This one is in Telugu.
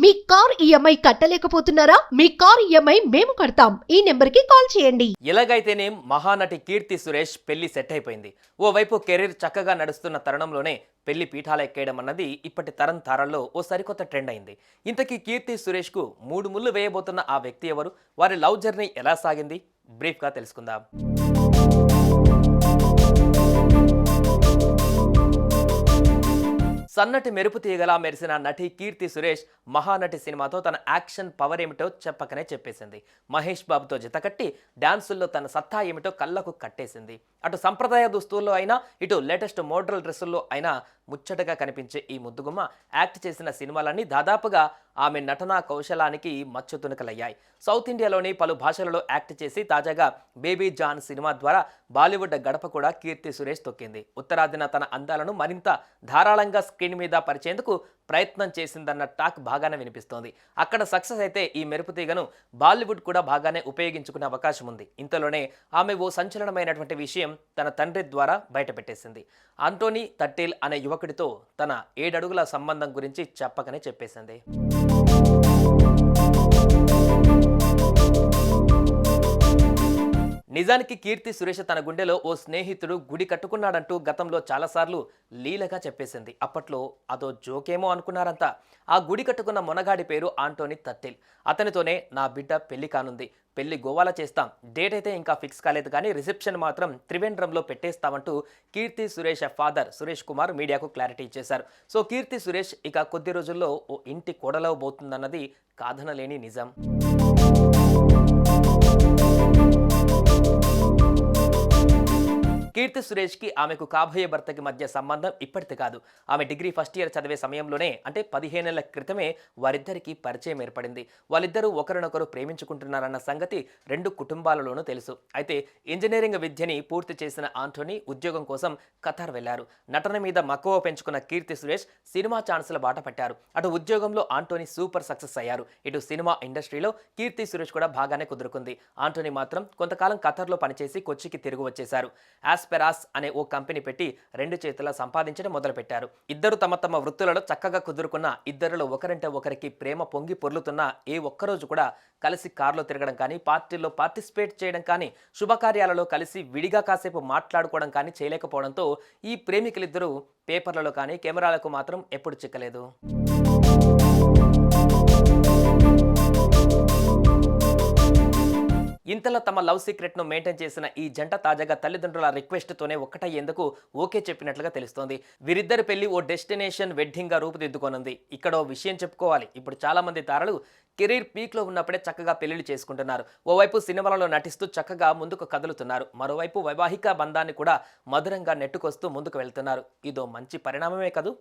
మీ కార్ ఈఎంఐ కట్టలేకపోతున్నారా? మీ కార్ ఈఎంఐ మేము కడతాం. ఈ నెంబర్కి కాల్ చేయండి. ఎలాగైతేనే మహానటి కీర్తి సురేష్ పెళ్లి సెట్ అయిపోయింది. ఓవైపు కెరీర్ చక్కగా నడుస్తున్న తరుణంలోనే పెళ్లి పీఠాలు ఎక్కేయడం అన్నది ఇప్పటి తరం తారల్లో ఓ సరికొత్త ట్రెండ్ అయింది. ఇంతకీ కీర్తి సురేష్ కు 3 ముళ్ళు వేయబోతున్న ఆ వ్యక్తి ఎవరు? వారి లవ్ జర్నీ ఎలా సాగింది? బ్రీఫ్ గా తెలుసుకుందాం. సన్నటి మెరుపు తీగలా మెరిసిన నటి కీర్తి సురేష్ మహానటి సినిమాతో తన యాక్షన్ పవర్ ఏమిటో చెప్పకనే చెప్పేసింది. మహేష్ బాబుతో జతకట్టి డాన్సుల్లో తన సత్తా ఏమిటో కళ్ళకు కట్టేసింది. అటు సంప్రదాయ దుస్తుల్లో అయినా ఇటు లేటెస్ట్ మోడల్ డ్రెస్సుల్లో అయినా ముచ్చటగా కనిపించే ఈ ముద్దుగుమ్మ యాక్ట్ చేసిన సినిమాలన్నీ దాదాపుగా ఆమె నటనా కౌశలానికి మచ్చు తునకలయ్యాయి. సౌత్ ఇండియాలోని పలు భాషలలో యాక్ట్ చేసి తాజాగా బేబీ జాన్ సినిమా ద్వారా బాలీవుడ్ గడప కూడా కీర్తి సురేష్ తొక్కింది. ఉత్తరాదిన తన అందాలను మరింత ధారాళంగా స్క్రీన్ మీద పరిచేందుకు ప్రయత్నం చేసిందన్న టాక్ బాగానే వినిపిస్తోంది. అక్కడ సక్సెస్ అయితే ఈ మెరుపు తీగను బాలీవుడ్ కూడా బాగానే ఉపయోగించుకునే అవకాశం ఉంది. ఇంతలోనే ఆమె ఓ సంచలనమైనటువంటి విషయం తన తండ్రి ద్వారా బయటపెట్టేసింది. ఆంటోనీ తట్టేల్ అనే యువకుడితో తన 7 అడుగుల సంబంధం గురించి చెప్పకనే చెప్పేసింది. నిజానికి కీర్తి సురేష్ తన గుండెలో ఓ స్నేహితుడు గుడి కట్టుకున్నాడంటూ గతంలో చాలాసార్లు లీలగా చెప్పేసింది. అప్పట్లో అదో జోకేమో అనుకున్నారంతా. ఆ గుడి కట్టుకున్న మొనగాడి పేరు ఆంటోనీ తట్టేల్. అతనితోనే నా బిడ్డ పెళ్లి కానుంది, పెళ్లి గోవాలో చేస్తాం, డేట్ అయితే ఇంకా ఫిక్స్ కాలేదు కానీ రిసెప్షన్ మాత్రం త్రివేంద్రంలో పెట్టేస్తామంటూ కీర్తి సురేష్ ఫాదర్ సురేష్ కుమార్ మీడియాకు క్లారిటీ ఇచ్చేశారు. సో కీర్తి సురేష్ ఇక కొద్ది రోజుల్లో ఓ ఇంటి కోడలవబోతుందన్నది కాదనలేని నిజం. కీర్తి సురేష్ కి ఆమెకు కాబోయే భర్తకి మధ్య సంబంధం ఇప్పటిది కాదు. ఆమె డిగ్రీ ఫస్ట్ ఇయర్ చదివే సమయంలోనే అంటే 15 ఏళ్ల క్రితమే వారిద్దరికి పరిచయం ఏర్పడింది. వాళ్ళిద్దరూ ఒకరినొకరు ప్రేమించుకుంటున్నారన్న సంగతి 2 కుటుంబాలలోనూ తెలుసు. అయితే ఇంజనీరింగ్ విద్యని పూర్తి చేసిన ఆంటోనీ ఉద్యోగం కోసం ఖతార్ వెళ్లారు. నటన మీద మక్కువ పెంచుకున్న కీర్తి సురేష్ సినిమా ఛాన్సుల బాట పట్టారు. అటు ఉద్యోగంలో ఆంటోనీ సూపర్ సక్సెస్ అయ్యారు. ఇటు సినిమా ఇండస్ట్రీలో కీర్తి సురేష్ కూడా బాగానే కుదురుకుంది. ఆంటోనీ మాత్రం కొంతకాలం ఖతార్లో పనిచేసి కొచ్చికి తిరిగి వచ్చేశారు. ఆస్పెరాస్ అనే ఓ కంపెనీ పెట్టి 2 చేతుల సంపాదించడం మొదలుపెట్టారు. ఇద్దరు తమ తమ వృత్తులలో చక్కగా కుదురుకున్న ఇద్దరిలో ఒకరంటే ఒకరికి ప్రేమ పొంగి పొర్లుతున్న ఏ ఒక్కరోజు కూడా కలిసి కారులో తిరగడం కానీ, పార్టీల్లో పార్టిసిపేట్ చేయడం కానీ, శుభకార్యాలలో కలిసి విడిగా కాసేపు మాట్లాడుకోవడం కానీ చేయలేకపోవడంతో ఈ ప్రేమికులిద్దరూ పేపర్లలో కానీ కెమెరాలకు మాత్రం ఎప్పుడు చిక్కలేదు. ఇంతలో తమ లవ్ సీక్రెట్ ను మెయింటైన్ చేసిన ఈ జంట తాజాగా తల్లిదండ్రుల రిక్వెస్ట్ తోనే ఒక్కటయ్యేందుకు ఓకే చెప్పినట్లుగా తెలుస్తోంది. వీరిద్దరి పెళ్లి ఓ డెస్టినేషన్ వెడ్డింగ్ గా రూపుదిద్దుకోనుంది. ఇక్కడ ఓ విషయం చెప్పుకోవాలి. ఇప్పుడు చాలా మంది తారలు కెరీర్ పీక్ లో ఉన్నప్పుడే చక్కగా పెళ్లిళ్ళు చేసుకుంటున్నారు. ఓవైపు సినిమాలలో నటిస్తూ చక్కగా ముందుకు కదులుతున్నారు, మరోవైపు వైవాహిక బంధాన్ని కూడా మధురంగా నెట్టుకొస్తూ ముందుకు వెళ్తున్నారు. ఇదో మంచి పరిణామమే కదూ.